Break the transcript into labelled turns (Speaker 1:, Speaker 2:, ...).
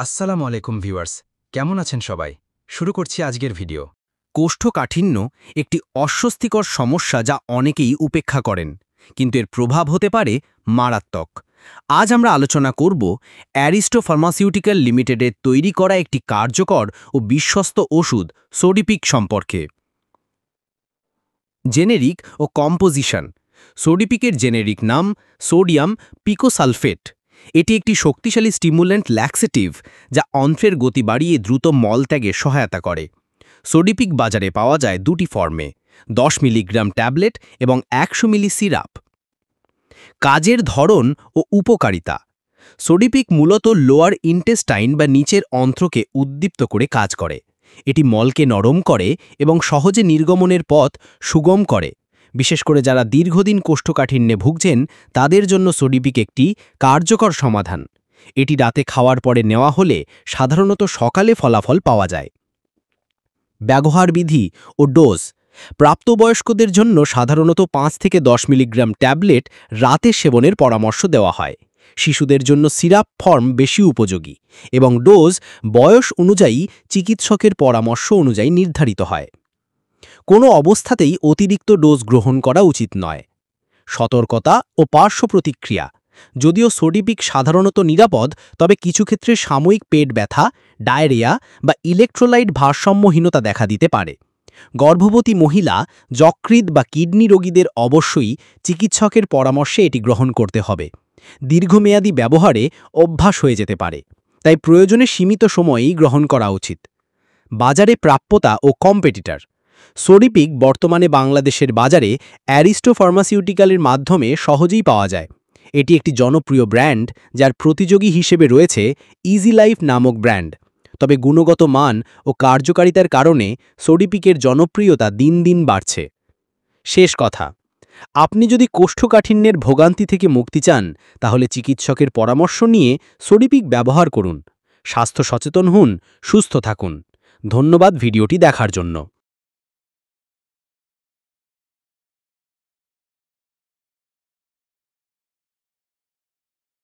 Speaker 1: আসসালামু আলাইকুম ভিউয়ার্স, কেমন আছেন সবাই? শুরু করছি আজকের ভিডিও।
Speaker 2: কোষ্ঠকাঠিন্য একটি অস্বস্তিকর সমস্যা যা অনেকেই উপেক্ষা করেন, কিন্তু এর প্রভাব হতে পারে মারাত্মক। আজ আমরা আলোচনা করব অ্যারিস্টো ফার্মাসিউটিক্যাল লিমিটেডের তৈরি করা একটি কার্যকর ও বিশ্বস্ত ওষুধ সোডিপিক সম্পর্কে। জেনেরিক ও কম্পোজিশন। সোডিপিকের জেনেরিক নাম সোডিয়াম পিকোসালফেট। এটি একটি শক্তিশালী স্টিমুল্যান্ট ল্যাক্সেটিভ যা অন্ত্রের গতি বাড়িয়ে দ্রুত মলত্যাগে সহায়তা করে। সোডিপিক বাজারে পাওয়া যায় দুটি ফর্মে, 10 মিলিগ্রাম ট্যাবলেট এবং 100 মিলি সিরাপ। কাজের ধরন ও উপকারিতা। সোডিপিক মূলত লোয়ার ইন্টেস্টাইন বা নিচের অন্ত্রকে উদ্দীপ্ত করে কাজ করে। এটি মলকে নরম করে এবং সহজে নির্গমনের পথ সুগম করে। বিশেষ করে যারা দীর্ঘদিন কোষ্ঠকাঠিন্যে ভুগছেন তাদের জন্য সোডিপিক একটি কার্যকর সমাধান। এটি রাতে খাওয়ার পরে নেওয়া হলে সাধারণত সকালে ফলাফল পাওয়া যায়। ব্যবহার বিধি ও ডোজ। প্রাপ্তবয়স্কদের জন্য সাধারণত 5 থেকে 10 মিলিগ্রাম ট্যাবলেট রাতে সেবনের পরামর্শ দেওয়া হয়। শিশুদের জন্য সিরাপ ফর্ম বেশি উপযোগী এবং ডোজ বয়স অনুযায়ী চিকিৎসকের পরামর্শ অনুযায়ী নির্ধারিত হয়। কোনো অবস্থাতেই অতিরিক্ত ডোজ গ্রহণ করা উচিত নয়। সতর্কতা ও পার্শ্ব প্রতিক্রিয়া। যদিও সোডিপিক সাধারণত নিরাপদ, তবে কিছু ক্ষেত্রে সাময়িক পেট ব্যথা, ডায়রিয়া বা ইলেকট্রোলাইট ভারসাম্যহীনতা দেখা দিতে পারে। গর্ভবতী মহিলা, যকৃৎ বা কিডনি রোগীদের অবশ্যই চিকিৎসকের পরামর্শে এটি গ্রহণ করতে হবে। দীর্ঘমেয়াদী ব্যবহারে অভ্যাস হয়ে যেতে পারে, তাই প্রয়োজনে সীমিত সময়েই গ্রহণ করা উচিত। বাজারে প্রাপ্যতা ও কম্পিটিটর। সোডিপিক বর্তমানে বাংলাদেশের বাজারে অ্যারিস্টো ফার্মাসিউটিক্যালের মাধ্যমে সহজেই পাওয়া যায়। এটি একটি জনপ্রিয় ব্র্যান্ড, যার প্রতিযোগী হিসেবে রয়েছে ইজি লাইফ নামক ব্র্যান্ড। তবে গুণগত মান ও কার্যকারিতার কারণে সোডিপিকের জনপ্রিয়তা দিন দিন বাড়ছে। শেষ কথা, আপনি যদি কোষ্ঠকাঠিন্যের ভোগান্তি থেকে মুক্তি চান, তাহলে চিকিৎসকের পরামর্শ নিয়ে সোডিপিক ব্যবহার করুন। স্বাস্থ্য সচেতন হন, সুস্থ থাকুন। ধন্যবাদ ভিডিওটি দেখার জন্য।